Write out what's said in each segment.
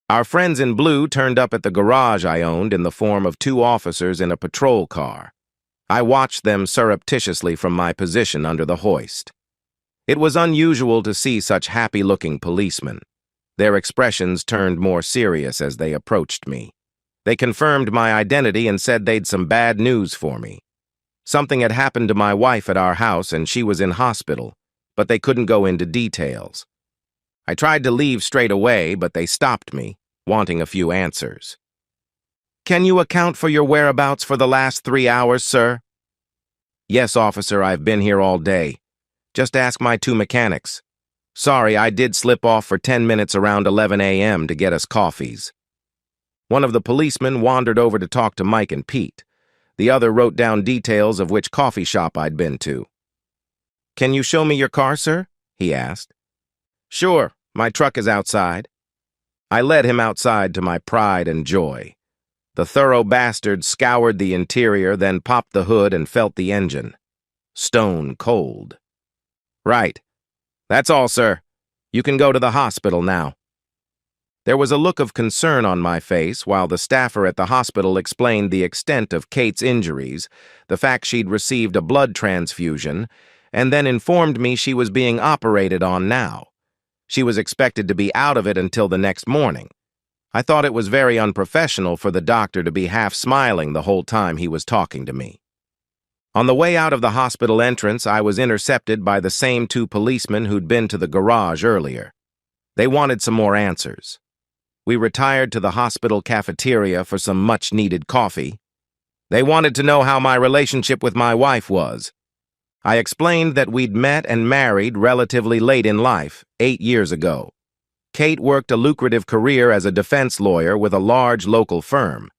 Our friends in blue turned up at the garage I owned in the form of two officers in a patrol car. I watched them surreptitiously from my position under the hoist. It was unusual to see such happy-looking policemen. Their expressions turned more serious as they approached me. They confirmed my identity and said they'd some bad news for me. Something had happened to my wife at our house and she was in hospital, but they couldn't go into details. I tried to leave straight away, but they stopped me, wanting a few answers. "Can you account for your whereabouts for the last 3 hours, sir?" "Yes, officer, I've been here all day. Just ask my two mechanics. Sorry, I did slip off for 10 minutes around 11 a.m. to get us coffees." One of the policemen wandered over to talk to Mike and Pete. The other wrote down details of which coffee shop I'd been to. "Can you show me your car, sir?" he asked. "Sure, my truck is outside." I led him outside to my pride and joy. The thorough bastard scoured the interior, then popped the hood and felt the engine. Stone cold. "Right. That's all, sir. You can go to the hospital now." There was a look of concern on my face while the staffer at the hospital explained the extent of Kate's injuries, the fact she'd received a blood transfusion, and then informed me she was being operated on now. She was expected to be out of it until the next morning. I thought it was very unprofessional for the doctor to be half smiling the whole time he was talking to me. On the way out of the hospital entrance, I was intercepted by the same two policemen who'd been to the garage earlier. They wanted some more answers. We retired to the hospital cafeteria for some much-needed coffee. They wanted to know how my relationship with my wife was. I explained that we'd met and married relatively late in life, 8 years ago. Kate worked a lucrative career as a defense lawyer with a large local firm.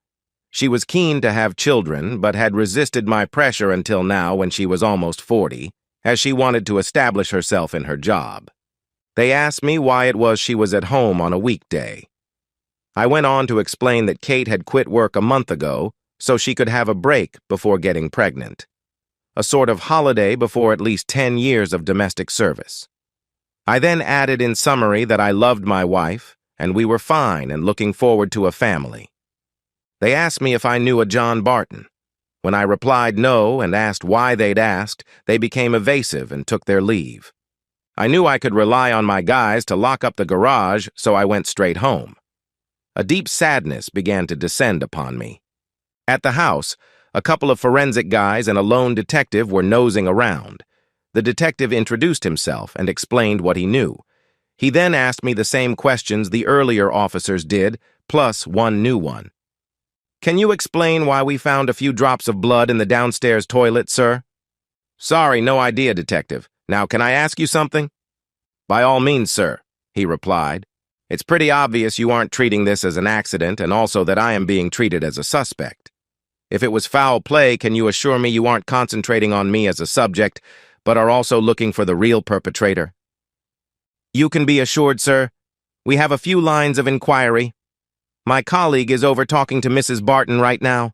She was keen to have children, but had resisted my pressure until now when she was almost 40, as she wanted to establish herself in her job. They asked me why it was she was at home on a weekday. I went on to explain that Kate had quit work a month ago so she could have a break before getting pregnant. A sort of holiday before at least 10 years of domestic service. I then added in summary that I loved my wife, and we were fine and looking forward to a family. They asked me if I knew a John Barton. When I replied no and asked why they'd asked, they became evasive and took their leave. I knew I could rely on my guys to lock up the garage, so I went straight home. A deep sadness began to descend upon me. At the house, a couple of forensic guys and a lone detective were nosing around. The detective introduced himself and explained what he knew. He then asked me the same questions the earlier officers did, plus one new one. "Can you explain why we found a few drops of blood in the downstairs toilet, sir?" "Sorry, no idea, detective. Now, can I ask you something?" "By all means, sir," he replied. "It's pretty obvious you aren't treating this as an accident and also that I am being treated as a suspect. If it was foul play, can you assure me you aren't concentrating on me as a subject, but are also looking for the real perpetrator?" "You can be assured, sir. We have a few lines of inquiry. My colleague is over talking to Mrs. Barton right now."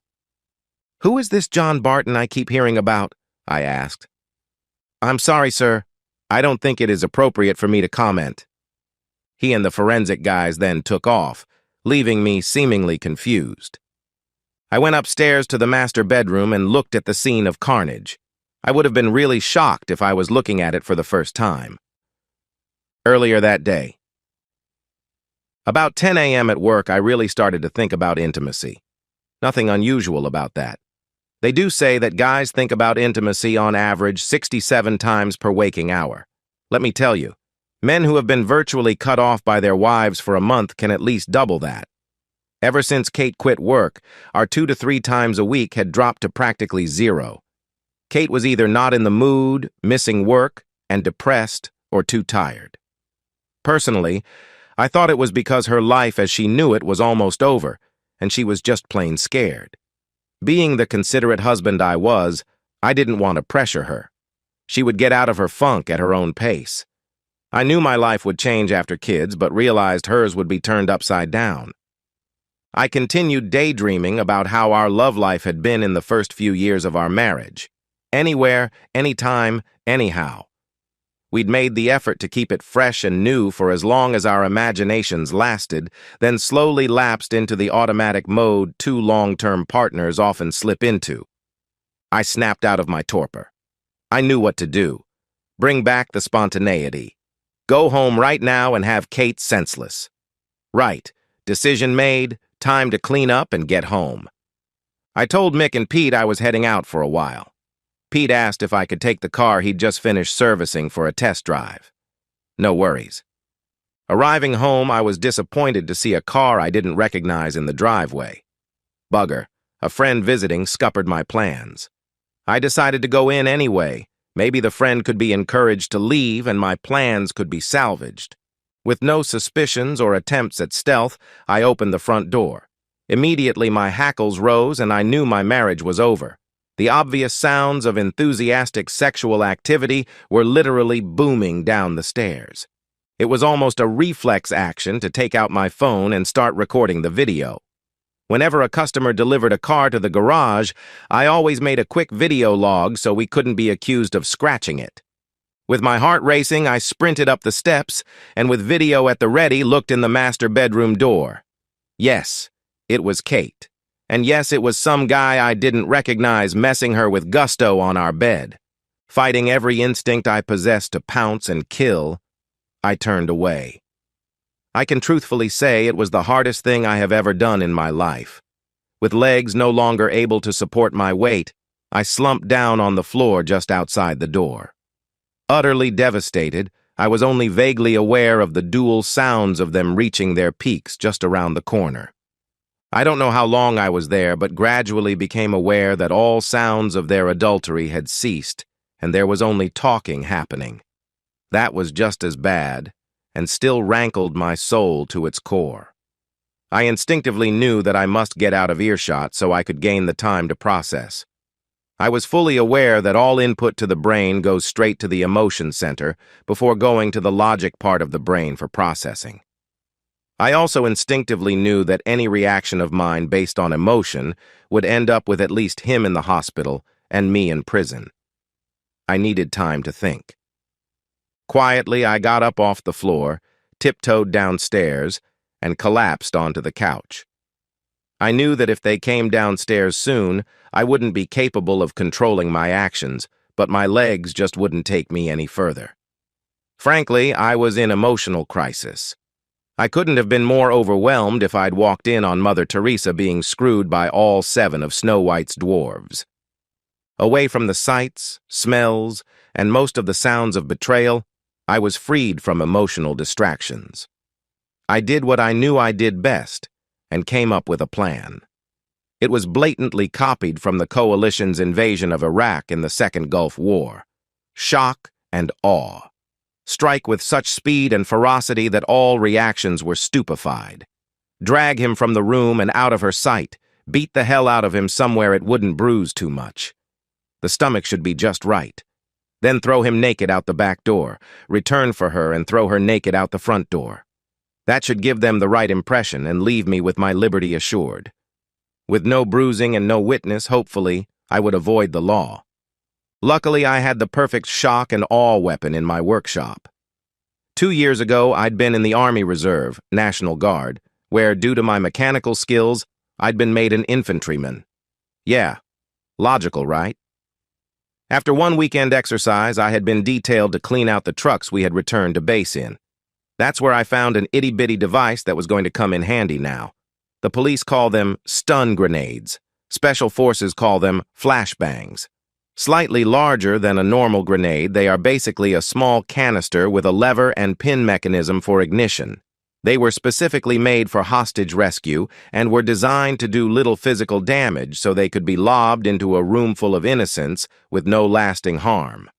"Who is this John Barton I keep hearing about?" I asked. "I'm sorry, sir. I don't think it is appropriate for me to comment." He and the forensic guys then took off, leaving me seemingly confused. I went upstairs to the master bedroom and looked at the scene of carnage. I would have been really shocked if I was looking at it for the first time. Earlier that day. About 10 a.m. at work, I really started to think about intimacy. Nothing unusual about that. They do say that guys think about intimacy on average 67 times per waking hour. Let me tell you, men who have been virtually cut off by their wives for a month can at least double that. Ever since Kate quit work, our 2 to 3 times a week had dropped to practically zero. Kate was either not in the mood, missing work, and depressed, or too tired. Personally, I thought it was because her life as she knew it was almost over, and she was just plain scared. Being the considerate husband I was, I didn't want to pressure her. She would get out of her funk at her own pace. I knew my life would change after kids, but realized hers would be turned upside down. I continued daydreaming about how our love life had been in the first few years of our marriage. Anywhere, anytime, anyhow. We'd made the effort to keep it fresh and new for as long as our imaginations lasted, then slowly lapsed into the automatic mode two long-term partners often slip into. I snapped out of my torpor. I knew what to do. Bring back the spontaneity. Go home right now and have Kate senseless. Right. Decision made. Time to clean up and get home. I told Mick and Pete I was heading out for a while. Pete asked if I could take the car he'd just finished servicing for a test drive. No worries. Arriving home, I was disappointed to see a car I didn't recognize in the driveway. Bugger, a friend visiting scuppered my plans. I decided to go in anyway. Maybe the friend could be encouraged to leave and my plans could be salvaged. With no suspicions or attempts at stealth, I opened the front door. Immediately my hackles rose and I knew my marriage was over. The obvious sounds of enthusiastic sexual activity were literally booming down the stairs. It was almost a reflex action to take out my phone and start recording the video. Whenever a customer delivered a car to the garage, I always made a quick video log so we couldn't be accused of scratching it. With my heart racing, I sprinted up the steps and with video at the ready looked in the master bedroom door. Yes, it was Kate. And yes, it was some guy I didn't recognize messing her with gusto on our bed. Fighting every instinct I possessed to pounce and kill, I turned away. I can truthfully say it was the hardest thing I have ever done in my life. With legs no longer able to support my weight, I slumped down on the floor just outside the door. Utterly devastated, I was only vaguely aware of the dual sounds of them reaching their peaks just around the corner. I don't know how long I was there, but gradually became aware that all sounds of their adultery had ceased, and there was only talking happening. That was just as bad, and still rankled my soul to its core. I instinctively knew that I must get out of earshot so I could gain the time to process. I was fully aware that all input to the brain goes straight to the emotion center before going to the logic part of the brain for processing. I also instinctively knew that any reaction of mine based on emotion would end up with at least him in the hospital and me in prison. I needed time to think. Quietly, I got up off the floor, tiptoed downstairs, and collapsed onto the couch. I knew that if they came downstairs soon, I wouldn't be capable of controlling my actions, but my legs just wouldn't take me any further. Frankly, I was in emotional crisis. I couldn't have been more overwhelmed if I'd walked in on Mother Teresa being screwed by all 7 of Snow White's dwarves. Away from the sights, smells, and most of the sounds of betrayal, I was freed from emotional distractions. I did what I knew I did best, and came up with a plan. It was blatantly copied from the coalition's invasion of Iraq in the Second Gulf War. Shock and awe. Strike with such speed and ferocity that all reactions were stupefied. Drag him from the room and out of her sight. Beat the hell out of him somewhere it wouldn't bruise too much. The stomach should be just right. Then throw him naked out the back door. Return for her and throw her naked out the front door. That should give them the right impression and leave me with my liberty assured. With no bruising and no witness, hopefully, I would avoid the law. Luckily, I had the perfect shock and awe weapon in my workshop. 2 years ago, I'd been in the Army Reserve, National Guard, where, due to my mechanical skills, I'd been made an infantryman. Yeah, logical, right? After one weekend exercise, I had been detailed to clean out the trucks we had returned to base in. That's where I found an itty-bitty device that was going to come in handy now. The police call them stun grenades. Special forces call them flashbangs. Slightly larger than a normal grenade, they are basically a small canister with a lever and pin mechanism for ignition. They were specifically made for hostage rescue and were designed to do little physical damage so they could be lobbed into a room full of innocents with no lasting harm.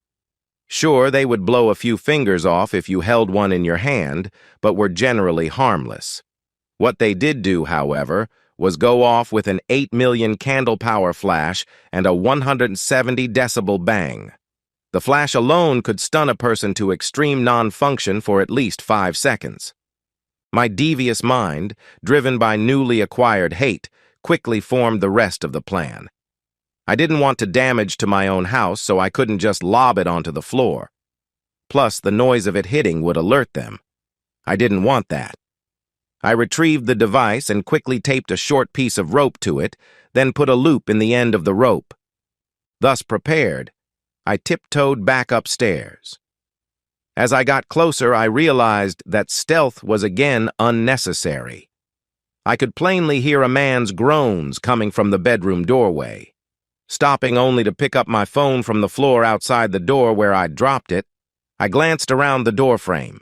Sure, they would blow a few fingers off if you held one in your hand, but were generally harmless. What they did do, however, was go off with an 8 million candle power flash and a 170 decibel bang. The flash alone could stun a person to extreme non-function for at least 5 seconds. My devious mind, driven by newly acquired hate, quickly formed the rest of the plan. I didn't want to damage to my own house, so I couldn't just lob it onto the floor. Plus, the noise of it hitting would alert them. I didn't want that. I retrieved the device and quickly taped a short piece of rope to it, then put a loop in the end of the rope. Thus prepared, I tiptoed back upstairs. As I got closer, I realized that stealth was again unnecessary. I could plainly hear a man's groans coming from the bedroom doorway. Stopping only to pick up my phone from the floor outside the door where I'd dropped it, I glanced around the doorframe.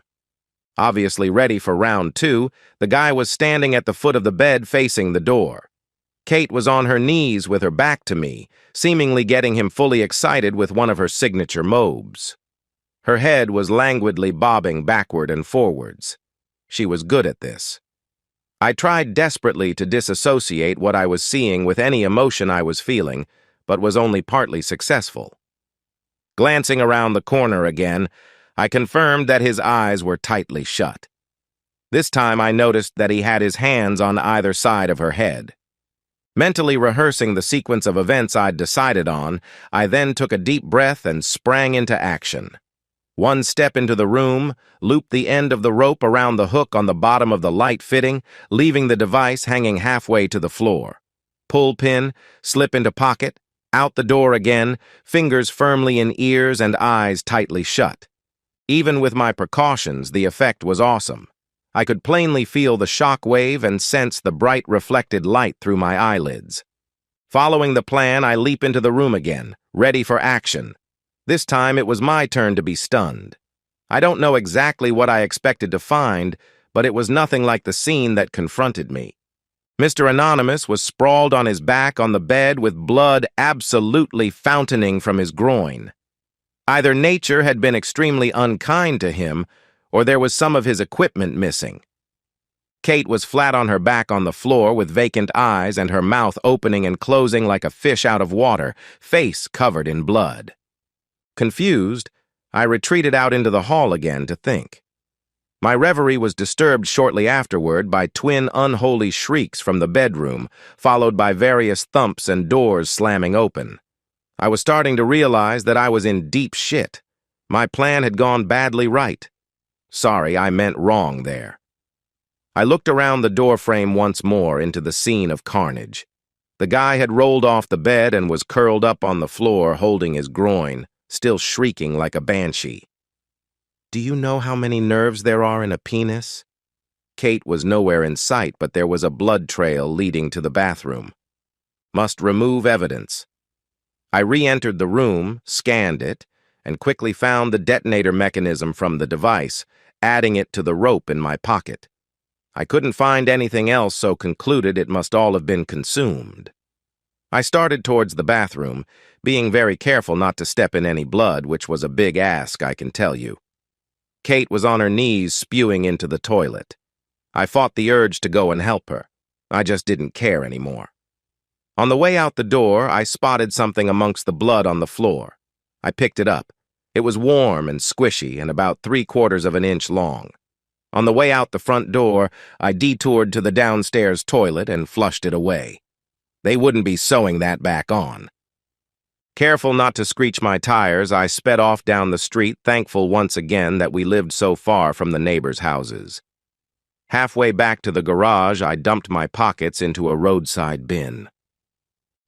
Obviously ready for round two, the guy was standing at the foot of the bed facing the door. Kate was on her knees with her back to me, seemingly getting him fully excited with one of her signature mobs. Her head was languidly bobbing backward and forwards. She was good at this. I tried desperately to disassociate what I was seeing with any emotion I was feeling, but was only partly successful. Glancing around the corner again, I confirmed that his eyes were tightly shut. This time I noticed that he had his hands on either side of her head. Mentally rehearsing the sequence of events I'd decided on, I then took a deep breath and sprang into action. One step into the room, looped the end of the rope around the hook on the bottom of the light fitting, leaving the device hanging halfway to the floor. Pull pin, slip into pocket, out the door again, fingers firmly in ears and eyes tightly shut. Even with my precautions, the effect was awesome. I could plainly feel the shock wave and sense the bright reflected light through my eyelids. Following the plan, I leap into the room again, ready for action. This time it was my turn to be stunned. I don't know exactly what I expected to find, but it was nothing like the scene that confronted me. Mr. Anonymous was sprawled on his back on the bed with blood absolutely fountaining from his groin. Either nature had been extremely unkind to him, or there was some of his equipment missing. Kate was flat on her back on the floor with vacant eyes and her mouth opening and closing like a fish out of water, face covered in blood. Confused, I retreated out into the hall again to think. My reverie was disturbed shortly afterward by twin unholy shrieks from the bedroom, followed by various thumps and doors slamming open. I was starting to realize that I was in deep shit. My plan had gone badly right. Sorry, I meant wrong there. I looked around the doorframe once more into the scene of carnage. The guy had rolled off the bed and was curled up on the floor holding his groin, still shrieking like a banshee. Do you know how many nerves there are in a penis? Kate was nowhere in sight, but there was a blood trail leading to the bathroom. Must remove evidence. I re-entered the room, scanned it, and quickly found the detonator mechanism from the device, adding it to the rope in my pocket. I couldn't find anything else, so concluded it must all have been consumed. I started towards the bathroom, being very careful not to step in any blood, which was a big ask, I can tell you. Kate was on her knees spewing into the toilet. I fought the urge to go and help her. I just didn't care anymore. On the way out the door, I spotted something amongst the blood on the floor. I picked it up. It was warm and squishy and about 3/4 of an inch long. On the way out the front door, I detoured to the downstairs toilet and flushed it away. They wouldn't be sewing that back on. Careful not to screech my tires, I sped off down the street, thankful once again that we lived so far from the neighbors' houses. Halfway back to the garage, I dumped my pockets into a roadside bin.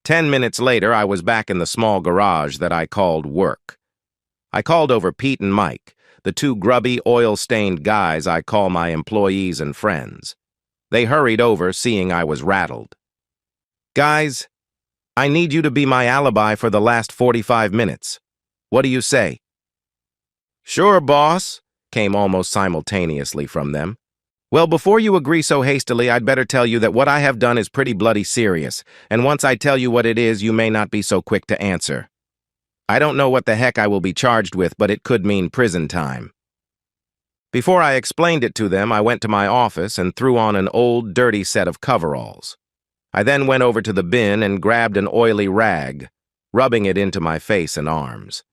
10 minutes later, I was back in the small garage that I called work. I called over Pete and Mike, the two grubby, oil-stained guys I call my employees and friends. They hurried over, seeing I was rattled. Guys, I need you to be my alibi for the last 45 minutes. What do you say? Sure, boss, came almost simultaneously from them. Well, before you agree so hastily, I'd better tell you that what I have done is pretty bloody serious, and once I tell you what it is, you may not be so quick to answer. I don't know what the heck I will be charged with, but it could mean prison time. Before I explained it to them, I went to my office and threw on an old, dirty set of coveralls. I then went over to the bin and grabbed an oily rag, rubbing it into my face and arms.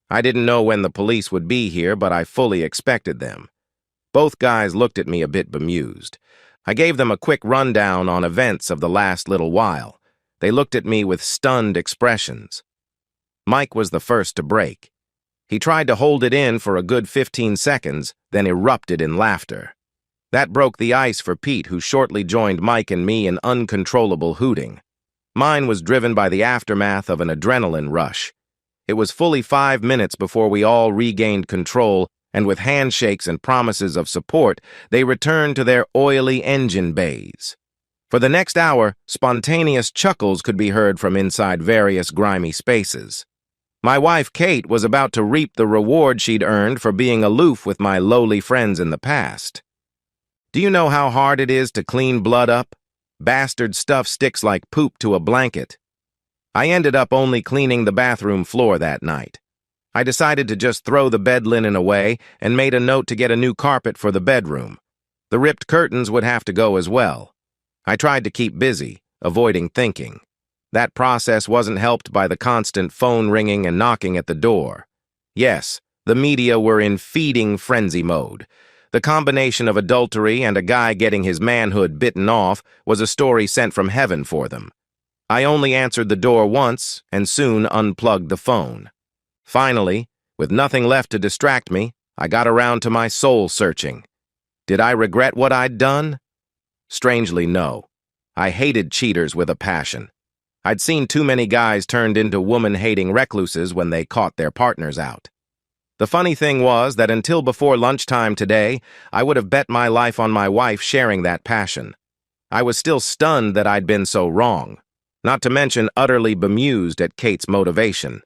I didn't know when the police would be here, but I fully expected them. Both guys looked at me a bit bemused. I gave them a quick rundown on events of the last little while. They looked at me with stunned expressions. Mike was the first to break. He tried to hold it in for a good 15 seconds, then erupted in laughter. That broke the ice for Pete, who shortly joined Mike and me in uncontrollable hooting. Mine was driven by the aftermath of an adrenaline rush. It was fully 5 minutes before we all regained control, and with handshakes and promises of support, they returned to their oily engine bays. For the next hour, spontaneous chuckles could be heard from inside various grimy spaces. My wife, Kate, was about to reap the reward she'd earned for being aloof with my lowly friends in the past. Do you know how hard it is to clean blood up? Bastard stuff sticks like poop to a blanket. I ended up only cleaning the bathroom floor that night. I decided to just throw the bed linen away and made a note to get a new carpet for the bedroom. The ripped curtains would have to go as well. I tried to keep busy, avoiding thinking. That process wasn't helped by the constant phone ringing and knocking at the door. Yes, the media were in feeding frenzy mode. The combination of adultery and a guy getting his manhood bitten off was a story sent from heaven for them. I only answered the door once and soon unplugged the phone. Finally, with nothing left to distract me, I got around to my soul-searching. Did I regret what I'd done? Strangely, no. I hated cheaters with a passion. I'd seen too many guys turned into woman-hating recluses when they caught their partners out. The funny thing was that until before lunchtime today, I would have bet my life on my wife sharing that passion. I was still stunned that I'd been so wrong, not to mention utterly bemused at Kate's motivation.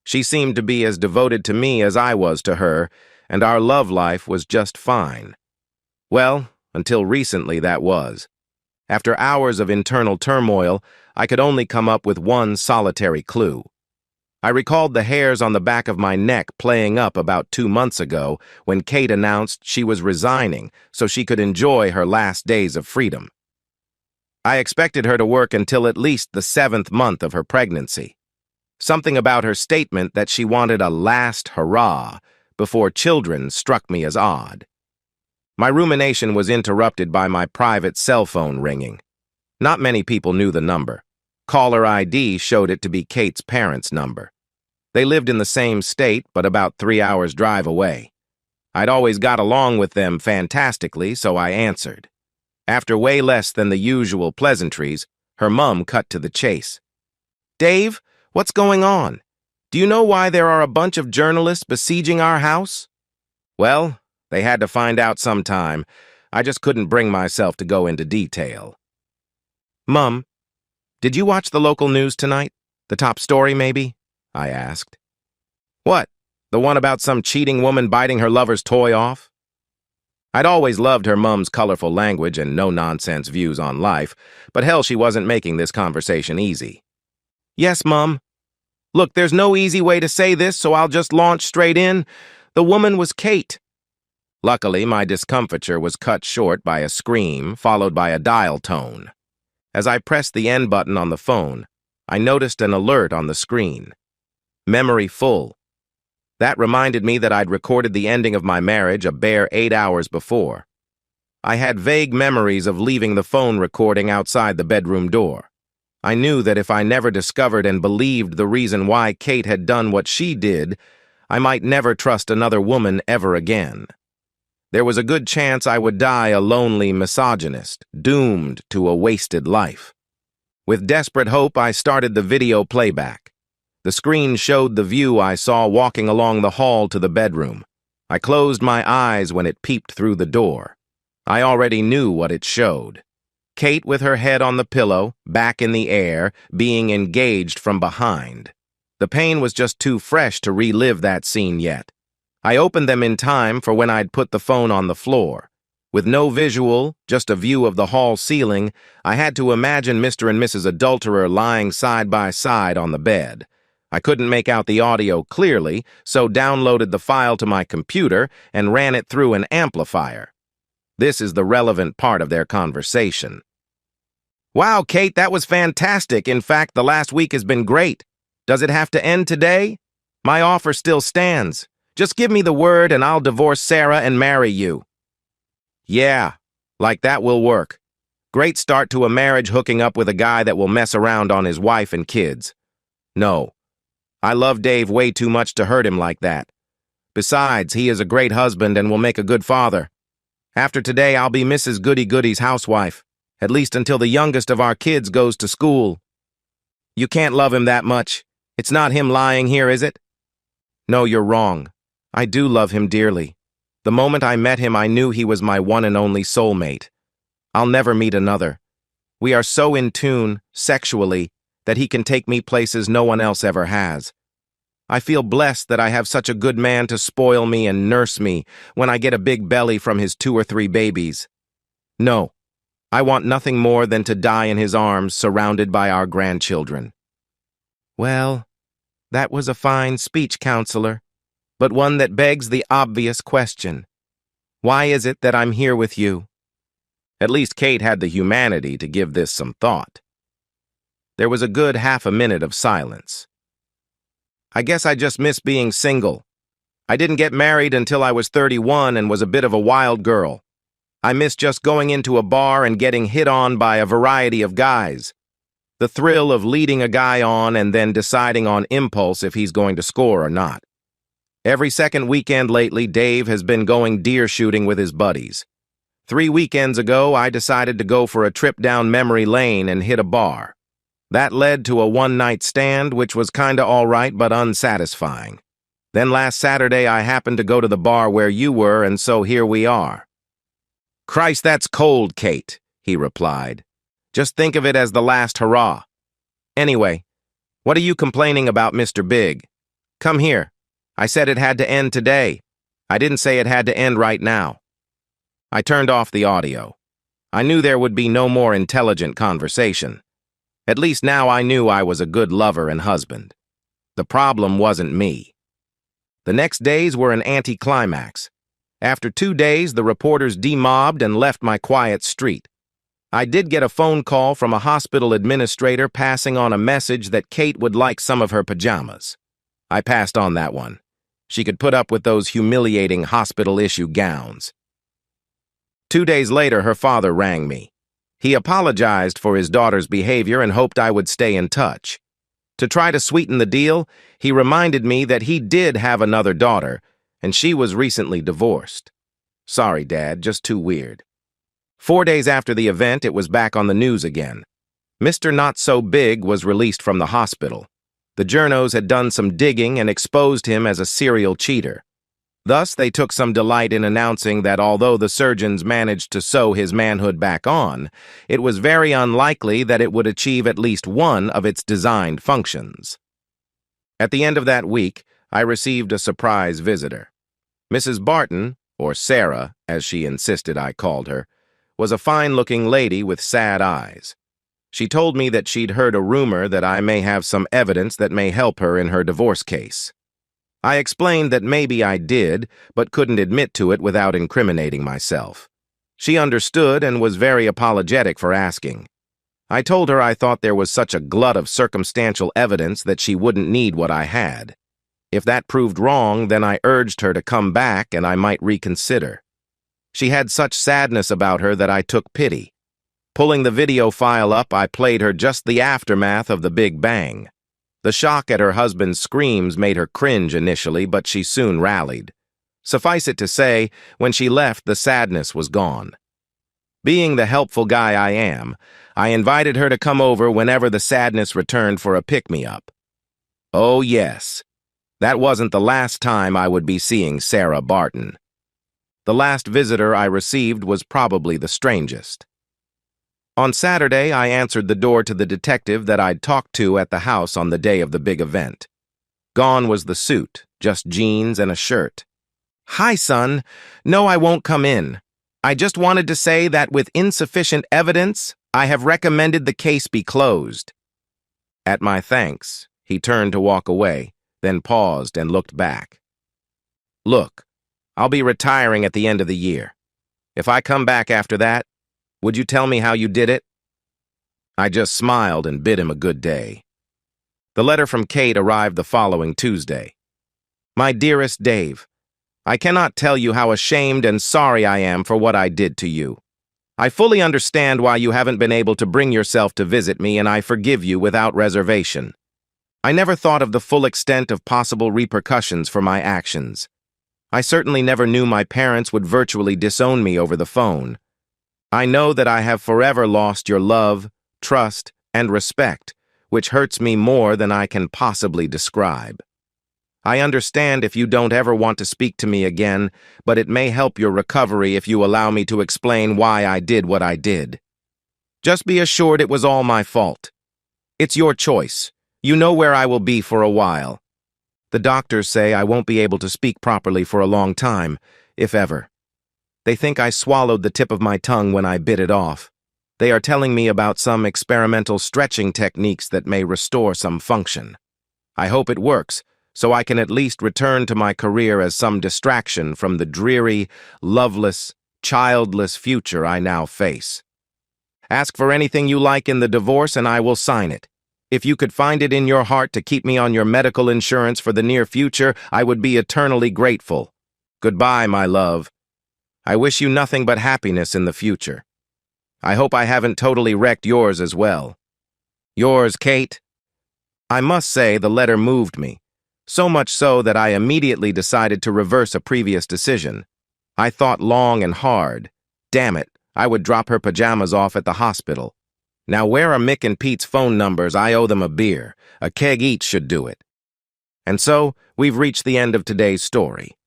She seemed to be as devoted to me as I was to her, and our love life was just fine. Well, until recently that was. After hours of internal turmoil, I could only come up with one solitary clue. I recalled the hairs on the back of my neck playing up about 2 months ago when Kate announced she was resigning so she could enjoy her last days of freedom. I expected her to work until at least the 7th month of her pregnancy. Something about her statement that she wanted a last hurrah before children struck me as odd. My rumination was interrupted by my private cell phone ringing. Not many people knew the number. Caller ID showed it to be Kate's parents' number. They lived in the same state, but about 3 hours' drive away. I'd always got along with them fantastically, so I answered. After way less than the usual pleasantries, her mum cut to the chase. "Dave, what's going on? Do you know why there are a bunch of journalists besieging our house?" Well, they had to find out sometime. I just couldn't bring myself to go into detail. "Mum, did you watch the local news tonight? The top story, maybe?" I asked. "What? The one about some cheating woman biting her lover's toy off?" I'd always loved her mum's colorful language and no-nonsense views on life, but hell, she wasn't making this conversation easy. "Yes, Mum. Look, there's no easy way to say this, so I'll just launch straight in. The woman was Kate." Luckily, my discomfiture was cut short by a scream, followed by a dial tone. As I pressed the end button on the phone, I noticed an alert on the screen. Memory full. That reminded me that I'd recorded the ending of my marriage a bare 8 hours before. I had vague memories of leaving the phone recording outside the bedroom door. I knew that if I never discovered and believed the reason why Kate had done what she did, I might never trust another woman ever again. There was a good chance I would die a lonely misogynist, doomed to a wasted life. With desperate hope, I started the video playback. The screen showed the view I saw walking along the hall to the bedroom. I closed my eyes when it peeped through the door. I already knew what it showed. Kate with her head on the pillow, back in the air, being engaged from behind. The pain was just too fresh to relive that scene yet. I opened them in time for when I'd put the phone on the floor. With no visual, just a view of the hall ceiling, I had to imagine Mr. and Mrs. Adulterer lying side by side on the bed. I couldn't make out the audio clearly, so downloaded the file to my computer and ran it through an amplifier. This is the relevant part of their conversation. "Wow, Kate, that was fantastic. In fact, the last week has been great. Does it have to end today? My offer still stands. Just give me the word and I'll divorce Sarah and marry you." "Yeah, like that will work. Great start to a marriage hooking up with a guy that will mess around on his wife and kids. No, I love Dave way too much to hurt him like that. Besides, he is a great husband and will make a good father. After today, I'll be Mrs. Goody-Goody's housewife, at least until the youngest of our kids goes to school. You can't love him that much. It's not him lying here, is it? No, you're wrong. I do love him dearly. The moment I met him, I knew he was my one and only soulmate. I'll never meet another. We are so in tune, sexually, that he can take me places no one else ever has. I feel blessed that I have such a good man to spoil me and nurse me when I get a big belly from his 2 or 3 babies. No, I want nothing more than to die in his arms, surrounded by our grandchildren. Well, that was a fine speech, counselor, but one that begs the obvious question. Why is it that I'm here with you? At least Kate had the humanity to give this some thought. There was a good half a minute of silence. I guess I just miss being single. I didn't get married until I was 31 and was a bit of a wild girl. I miss just going into a bar and getting hit on by a variety of guys. The thrill of leading a guy on and then deciding on impulse if he's going to score or not. Every second weekend lately, Dave has been going deer shooting with his buddies. 3 weekends ago, I decided to go for a trip down memory lane and hit a bar. That led to a one-night stand, which was kinda all right but unsatisfying. Then last Saturday, I happened to go to the bar where you were, and so here we are. Christ, that's cold, Kate, he replied. Just think of it as the last hurrah. Anyway, what are you complaining about, Mr. Big? Come here. I said it had to end today. I didn't say it had to end right now. I turned off the audio. I knew there would be no more intelligent conversation. At least now I knew I was a good lover and husband. The problem wasn't me. The next days were an anticlimax. After 2 days, the reporters demobbed and left my quiet street. I did get a phone call from a hospital administrator passing on a message that Kate would like some of her pajamas. I passed on that one. She could put up with those humiliating hospital-issue gowns. 2 days later, her father rang me. He apologized for his daughter's behavior and hoped I would stay in touch. To try to sweeten the deal, he reminded me that he did have another daughter, and she was recently divorced. Sorry, Dad, just too weird. 4 days after the event, it was back on the news again. Mr. Not-So-Big was released from the hospital. The journos had done some digging and exposed him as a serial cheater. Thus, they took some delight in announcing that although the surgeons managed to sew his manhood back on, it was very unlikely that it would achieve at least one of its designed functions. At the end of that week, I received a surprise visitor. Mrs. Barton, or Sarah, as she insisted I called her, was a fine-looking lady with sad eyes. She told me that she'd heard a rumor that I may have some evidence that may help her in her divorce case. I explained that maybe I did, but couldn't admit to it without incriminating myself. She understood and was very apologetic for asking. I told her I thought there was such a glut of circumstantial evidence that she wouldn't need what I had. If that proved wrong, then I urged her to come back and I might reconsider. She had such sadness about her that I took pity. Pulling the video file up, I played her just the aftermath of the Big Bang. The shock at her husband's screams made her cringe initially, but she soon rallied. Suffice it to say, when she left, the sadness was gone. Being the helpful guy I am, I invited her to come over whenever the sadness returned for a pick-me-up. Oh yes, that wasn't the last time I would be seeing Sarah Barton. The last visitor I received was probably the strangest. On Saturday, I answered the door to the detective that I'd talked to at the house on the day of the big event. Gone was the suit, just jeans and a shirt. "Hi, son. No, I won't come in. I just wanted to say that with insufficient evidence, I have recommended the case be closed." At my thanks, he turned to walk away, then paused and looked back. "Look, I'll be retiring at the end of the year. If I come back after that, would you tell me how you did it?" I just smiled and bid him a good day. The letter from Kate arrived the following Tuesday. "My dearest Dave, I cannot tell you how ashamed and sorry I am for what I did to you. I fully understand why you haven't been able to bring yourself to visit me, and I forgive you without reservation. I never thought of the full extent of possible repercussions for my actions. I certainly never knew my parents would virtually disown me over the phone. I know that I have forever lost your love, trust, and respect, which hurts me more than I can possibly describe. I understand if you don't ever want to speak to me again, but it may help your recovery if you allow me to explain why I did what I did. Just be assured it was all my fault. It's your choice. You know where I will be for a while. The doctors say I won't be able to speak properly for a long time, if ever. They think I swallowed the tip of my tongue when I bit it off. They are telling me about some experimental stretching techniques that may restore some function. I hope it works, so I can at least return to my career as some distraction from the dreary, loveless, childless future I now face. Ask for anything you like in the divorce and I will sign it. If you could find it in your heart to keep me on your medical insurance for the near future, I would be eternally grateful. Goodbye, my love. I wish you nothing but happiness in the future. I hope I haven't totally wrecked yours as well. Yours, Kate. I must say the letter moved me, so much so that I immediately decided to reverse a previous decision. I thought long and hard. Damn it, I would drop her pajamas off at the hospital. Now where are Mick and Pete's phone numbers? I owe them a beer. A keg each should do it. And so, we've reached the end of today's story.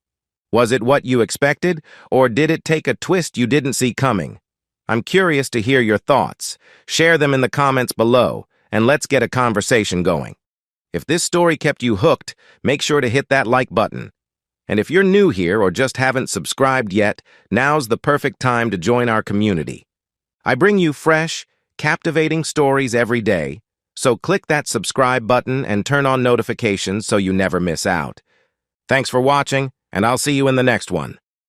Was it what you expected, or did it take a twist you didn't see coming? I'm curious to hear your thoughts. Share them in the comments below, and let's get a conversation going. If this story kept you hooked, make sure to hit that like button. And if you're new here or just haven't subscribed yet, now's the perfect time to join our community. I bring you fresh, captivating stories every day, so click that subscribe button and turn on notifications so you never miss out. Thanks for watching, and I'll see you in the next one.